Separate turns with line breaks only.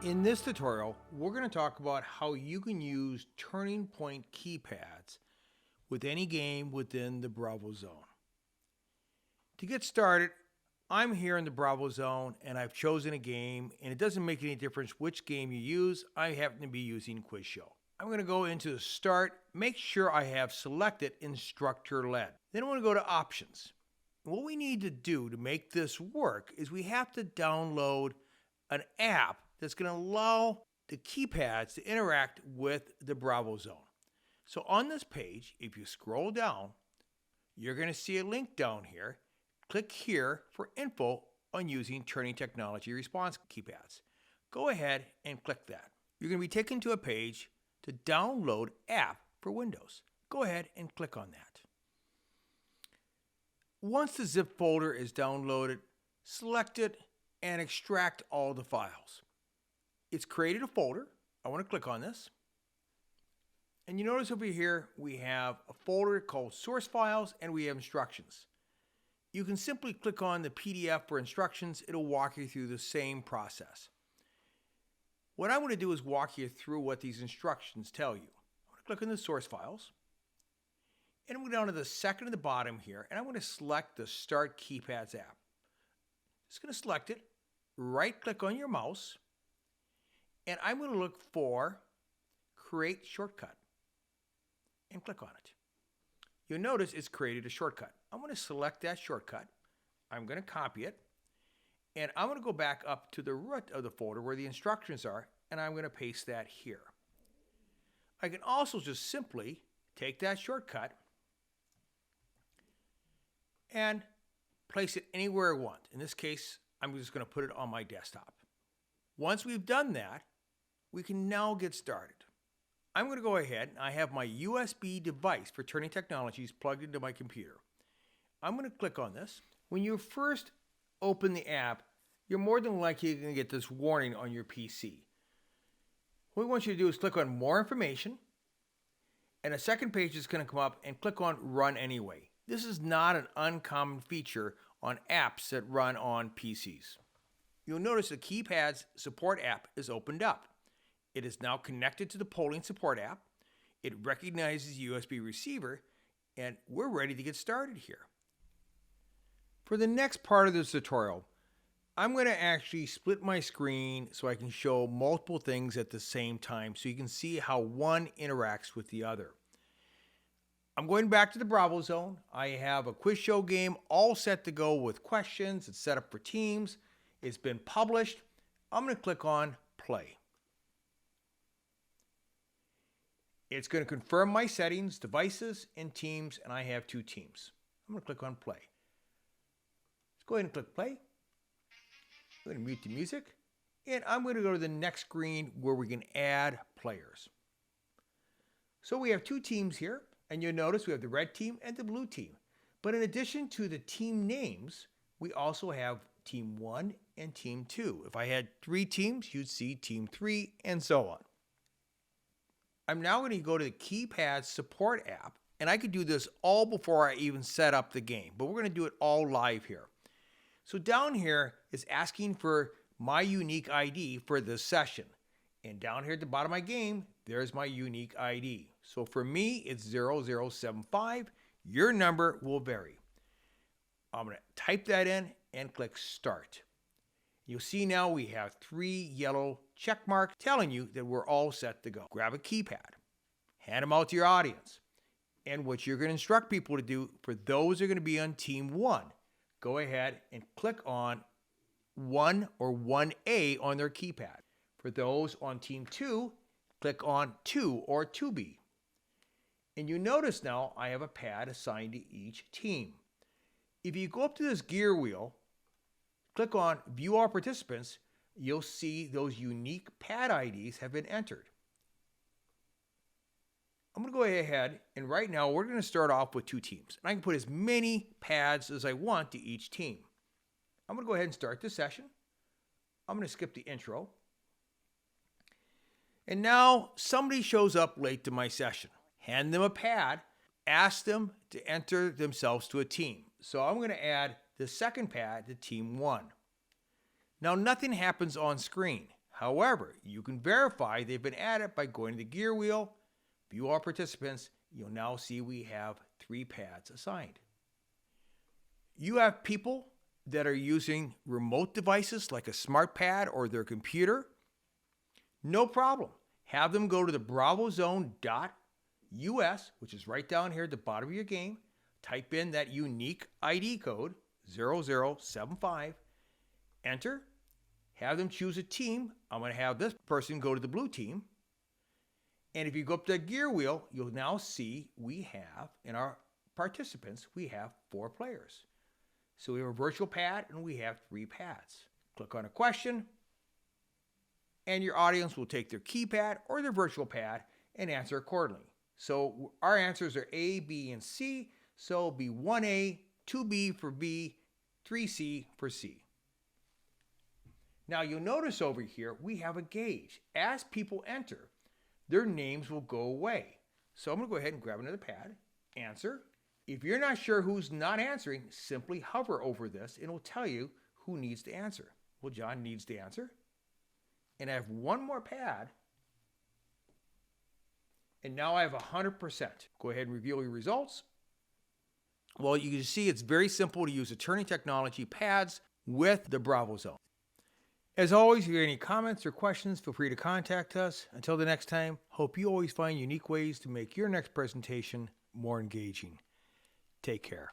In this tutorial, we're going to talk about how you can use Turning Point keypads with any game within the BravoZone. To get started, I'm here in the BravoZone and I've chosen a game, and it doesn't make any difference which game you use. I happen to be using Quiz Show. I'm going to go into the Start, make sure I have selected Instructor Led. Then I'm going to go to Options. What we need to do to make this work is we have to download an app that's going to allow the keypads to interact with the BravoZone. So on this page, if you scroll down, you're going to see a link down here. Click here for info on using Turning Technology Response Keypads. Go ahead and click that. You're going to be taken to a page to download app for Windows. Go ahead and click on that. Once the zip folder is downloaded, select it and extract all the files. It's created a folder. I want to click on this. And you notice over here we have a folder called Source Files and we have instructions. You can simply click on the PDF for instructions. It'll walk you through the same process. What I'm going to do is walk you through what these instructions tell you. I'm going to click on the Source Files. And I'm going down to the second at the bottom here, and I'm going to select the Start Keypads app. Just going to select it, right-click on your mouse, and I'm going to look for Create Shortcut and click on it. You'll notice it's created a shortcut. I'm going to select that shortcut. I'm going to copy it, and I'm going to go back up to the root of the folder where the instructions are, and I'm going to paste that here. I can also just simply take that shortcut and place it anywhere I want. In this case, I'm just going to put it on my desktop. Once we've done that, we can now get started. I'm going to go ahead, and I have my USB device for Turning Technologies plugged into my computer. I'm going to click on this. When you first open the app, you're more than likely going to get this warning on your PC. What we want you to do is click on More Information, and a second page is going to come up, and click on Run Anyway. This is not an uncommon feature on apps that run on PCs. You'll notice the Keypads Support app is opened up. It is now connected to the polling support app. It recognizes USB receiver, and we're ready to get started here. For the next part of this tutorial, I'm going to actually split my screen so I can show multiple things at the same time so you can see how one interacts with the other. I'm going back to the BravoZone. I have a quiz show game all set to go with questions. It's set up for teams. It's been published. I'm going to click on Play. It's going to confirm my settings, devices, and teams, and I have 2 teams. I'm going to click on Play. Let's go ahead and click Play. I'm going to mute the music, and I'm going to go to the next screen where we can add players. So we have 2 teams here, and you'll notice we have the red team and the blue team. But in addition to the team names, we also have Team 1 and Team 2. If I had 3 teams, you'd see Team 3, and so on. I'm now going to go to the Keypads Support app, and I could do this all before I even set up the game, but we're going to do it all live here. So down here is asking for my unique ID for this session. And down here at the bottom of my game, there's my unique ID. So for me, it's 0075. Your number will vary. I'm going to type that in and click Start. You'll see now we have 3 yellow check marks telling you that we're all set to go. Grab a keypad, hand them out to your audience. And what you're going to instruct people to do, for those who are going to be on Team 1, go ahead and click on 1 or 1A on their keypad. For those on Team 2, click on 2 or 2B. And you notice now I have a pad assigned to each team. If you go up to this gear wheel, click on View All Participants, you'll see those unique pad IDs have been entered. I'm going to go ahead, and right now we're going to start off with 2 teams. And I can put as many pads as I want to each team. I'm going to go ahead and start this session. I'm going to skip the intro. And now somebody shows up late to my session. Hand them a pad, ask them to enter themselves to a team. So I'm going to add the second pad to Team 1. Now nothing happens on screen. However, you can verify they've been added by going to the gear wheel, view all participants. You'll now see we have 3 pads assigned. You have people that are using remote devices like a smart pad or their computer. No problem. Have them go to the BravoZone.us, which is right down here at the bottom of your game. Type in that unique ID code, 0075. Enter. Have them choose a team. I'm going to have this person go to the blue team. And if you go up to the gear wheel, you'll now see we have, in our participants, we have 4 players. So we have a virtual pad and we have 3 pads. Click on a question, and your audience will take their keypad or their virtual pad and answer accordingly. So our answers are A, B, and C. So it'll be 1A, 2B for B, 3C for C. Now you'll notice over here we have a gauge. As people enter, their names will go away. So I'm going to go ahead and grab another pad, answer. If you're not sure who's not answering, simply hover over this and it'll tell you who needs to answer. Well, John needs to answer. And I have one more pad. And now I have 100%. Go ahead and reveal your results. Well, you can see it's very simple to use the Turning Technology pads with the BravoZone. As always, if you have any comments or questions, feel free to contact us. Until the next time, hope you always find unique ways to make your next presentation more engaging. Take care.